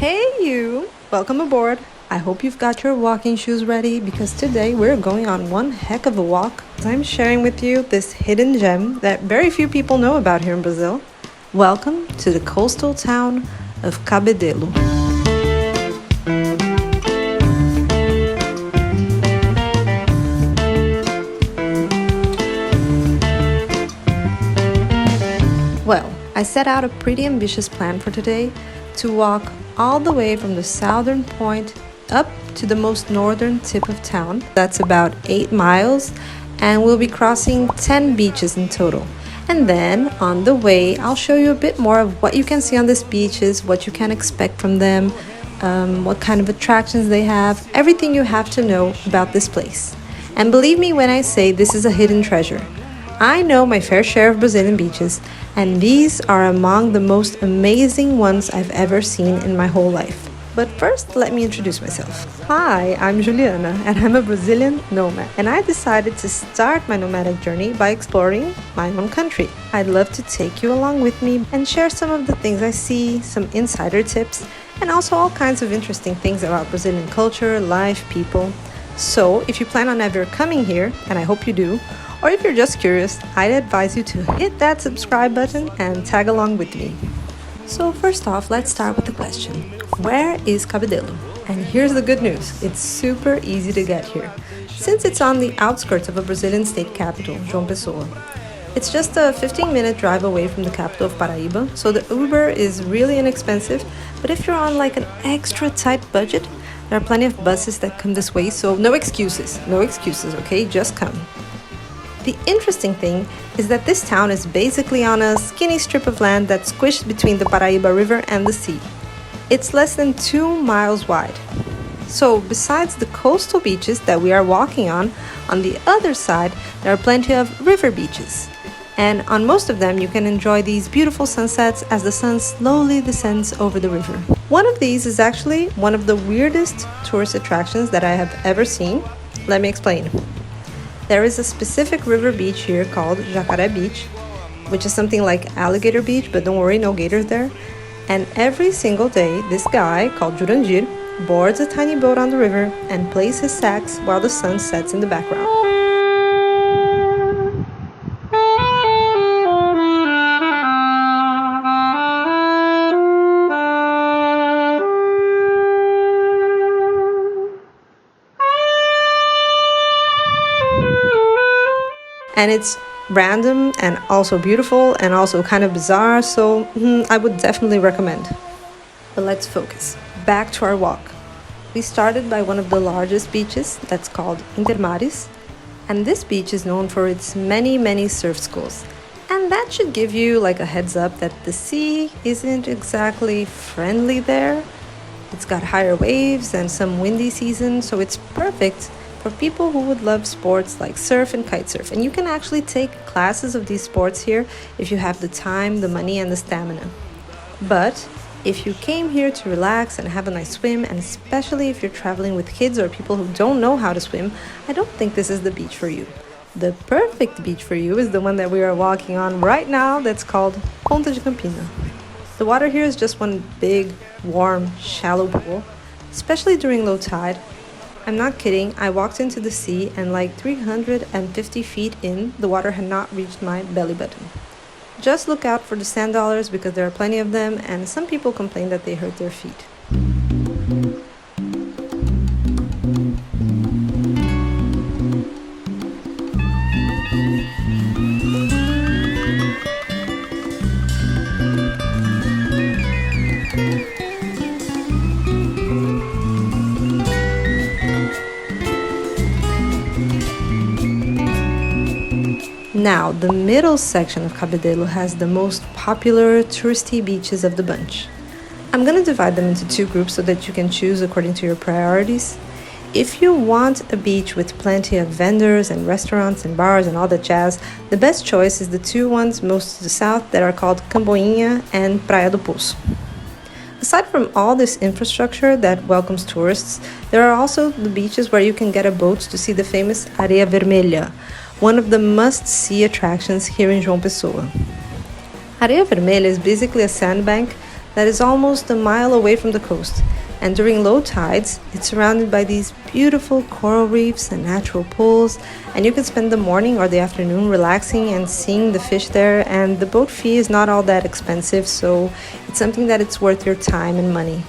Hey you! Welcome aboard! I hope you've got your walking shoes ready because today we're going on one heck of a walk. I'm sharing with you this hidden gem that very few people know about here in Brazil. Welcome to the coastal town of Cabedelo. Well, I set out a pretty ambitious plan for today to walk all the way from the southern point up to the most northern tip of town. That's about 8 miles, and we'll be crossing 10 beaches in total. And then on the way, I'll show you a bit more of what you can see on these beaches, what you can expect from them, what kind of attractions they have, everything you have to know about this place. And believe me when I say this is a hidden treasure. I know my fair share of Brazilian beaches, and these are among the most amazing ones I've ever seen in my whole life. But first, let me introduce myself. Hi, I'm Juliana, and I'm a Brazilian nomad, and I decided to start my nomadic journey by exploring my own country. I'd love to take you along with me and share some of the things I see, some insider tips, and also all kinds of interesting things about Brazilian culture, life, people. So, if you plan on ever coming here, and I hope you do, or if you're just curious, I'd advise you to hit that subscribe button and tag along with me. So first off, let's start with the question. Where is Cabedelo? And here's the good news. It's super easy to get here, since it's on the outskirts of a Brazilian state capital, João Pessoa. It's just a 15-minute drive away from the capital of Paraiba, so the Uber is really inexpensive, but if you're on like an extra tight budget, there are plenty of buses that come this way, so no excuses, okay? Just come. The interesting thing is that this town is basically on a skinny strip of land that's squished between the Paraiba River and the sea. It's less than 2 miles wide. So besides the coastal beaches that we are walking on the other side, there are plenty of river beaches. And on most of them, you can enjoy these beautiful sunsets as the sun slowly descends over the river. One of these is actually one of the weirdest tourist attractions that I have ever seen. Let me explain. There is a specific river beach here called Jacaré Beach, which is something like Alligator Beach, but don't worry, no gators there. And every single day, this guy called Jurandir boards a tiny boat on the river and plays his sax while the sun sets in the background. And it's random and also beautiful and also kind of bizarre, so I would definitely recommend. But let's focus. Back to our walk. We started by one of the largest beaches that's called Intermares, and this beach is known for its many surf schools. And that should give you like a heads up that the sea isn't exactly friendly there. It's got higher waves and some windy season, so it's perfect for people who would love sports like surf and kitesurf. And you can actually take classes of these sports here if you have the time, the money, and the stamina. But if you came here to relax and have a nice swim, and especially if you're traveling with kids or people who don't know how to swim, I don't think this is the beach for you. The perfect beach for you is the one that we are walking on right now that's called Ponta de Campina. The water here is just one big, warm, shallow pool, especially during low tide. I'm not kidding, I walked into the sea and like 350 feet in, the water had not reached my belly button. Just look out for the sand dollars because there are plenty of them, and some people complain that they hurt their feet. Now, the middle section of Cabedelo has the most popular touristy beaches of the bunch. I'm gonna divide them into two groups so that you can choose according to your priorities. If you want a beach with plenty of vendors and restaurants and bars and all that jazz, the best choice is the two ones most to the south that are called Camboinha and Praia do Poço. Aside from all this infrastructure that welcomes tourists, there are also the beaches where you can get a boat to see the famous Areia Vermelha, one of the must-see attractions here in João Pessoa. Areia Vermelha is basically a sandbank that is almost a mile away from the coast. And during low tides, it's surrounded by these beautiful coral reefs and natural pools, and you can spend the morning or the afternoon relaxing and seeing the fish there, and the boat fee is not all that expensive, so it's something that it's worth your time and money.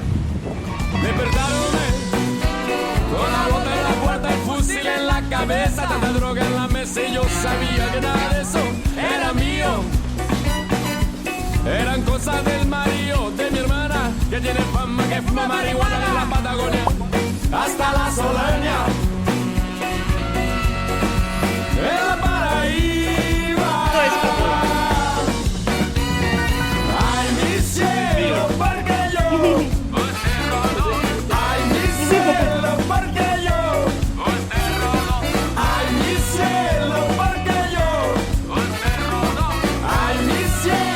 Eran cosas del marido de mi hermana, que tiene fama que fuma marihuana en la Patagonia, hasta la Soleña, en la Paraiba. Ay, mi cielo, porque yo, ay, mi cielo, porque yo, ay, mi cielo, porque yo, ay, mi cielo.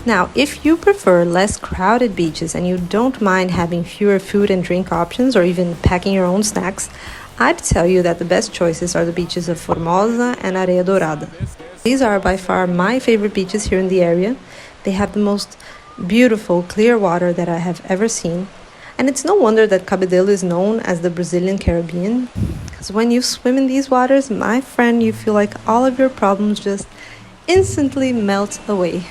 Now, if you prefer less crowded beaches and you don't mind having fewer food and drink options or even packing your own snacks, I'd tell you that the best choices are the beaches of Formosa and Areia Dourada. These are by far my favorite beaches here in the area. They have the most beautiful, clear water that I have ever seen. And it's no wonder that Cabedelo is known as the Brazilian Caribbean, because when you swim in these waters, my friend, you feel like all of your problems just instantly melt away.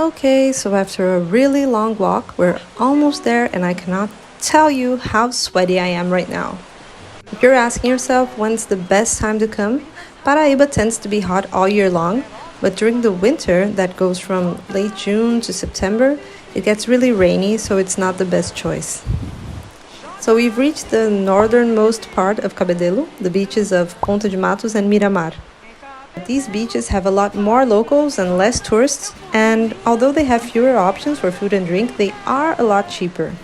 Okay, so after a really long walk, we're almost there, and I cannot tell you how sweaty I am right now. If you're asking yourself when's the best time to come, Paraiba tends to be hot all year long, but during the winter, that goes from late June to September, it gets really rainy, so it's not the best choice. So we've reached the northernmost part of Cabedelo, the beaches of Ponta de Matos and Miramar. These beaches have a lot more locals and less tourists, and although they have fewer options for food and drink, they are a lot cheaper.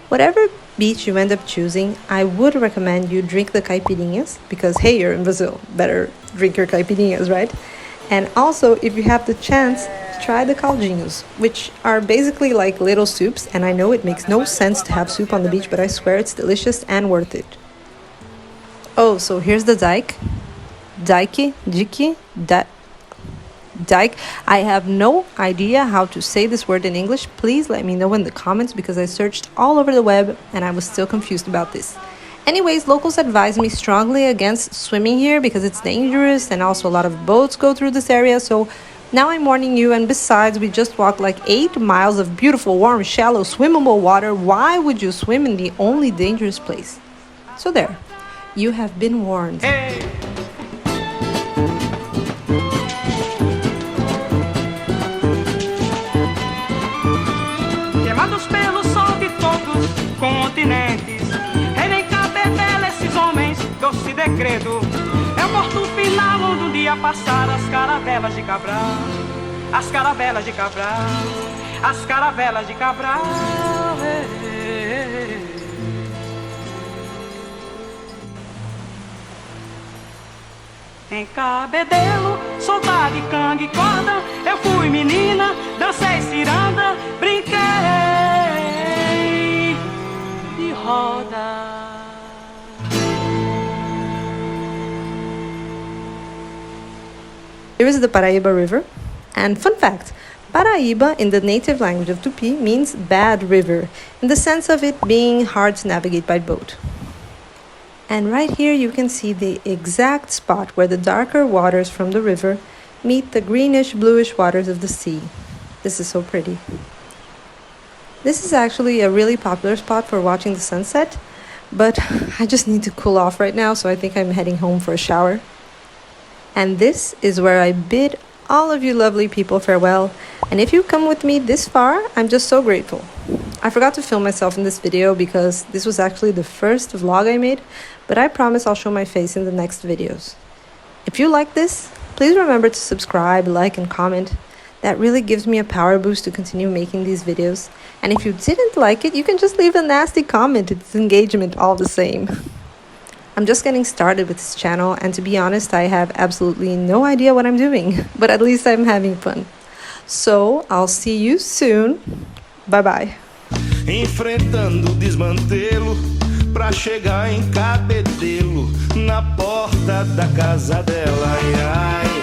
Whatever beach you end up choosing, I would recommend you drink the caipirinhas, because hey, you're in Brazil, better drink your caipirinhas, right? And also, if you have the chance, try the caldinhos, which are basically like little soups, and I know it makes no sense to have soup on the beach, but I swear it's delicious and worth it. Oh, so here's the dike. Dyke. I have no idea how to say this word in English. Please let me know in the comments, because I searched all over the web and I was still confused about this. Anyways, locals advise me strongly against swimming here because it's dangerous, and also a lot of boats go through this area, so now I'm warning you. And besides, we just walked like 8 miles of beautiful, warm, shallow, swimmable water. Why would you swim in the only dangerous place? So there, you have been warned. Hey. Pelo sol de todos continentes, em Cabedelo esses homens, doce decreto, é o porto final onde um dia passaram as caravelas de Cabral, as caravelas de Cabral, as caravelas de Cabral. Em Cabedelo, soltar de canga e corda, eu fui menina, dancei ciranda, brinquei de roda. Here is the Paraiba River. And fun fact, Paraiba in the native language of Tupi means bad river, in the sense of it being hard to navigate by boat. And right here you can see the exact spot where the darker waters from the river meet the greenish bluish waters of the sea. This is so pretty. This is actually a really popular spot for watching the sunset, but I just need to cool off right now, so I think I'm heading home for a shower. And this is where I bid All of you lovely people, farewell. And if you come with me this far, I'm just so grateful. I forgot to film myself in this video because this was actually the first vlog I made, but I promise I'll show my face in the next videos. If you like this, please remember to subscribe, like, and comment. That really gives me a power boost to continue making these videos. And if you didn't like it, you can just leave a nasty comment. It's engagement all the same. I'm just getting started with this channel, and to be honest, I have absolutely no idea what I'm doing, but at least I'm having fun. So, I'll see you soon. Bye-bye. Enfrentando o desmantelo pra chegar em Cabedelo, na porta da casa dela. Ai, ai.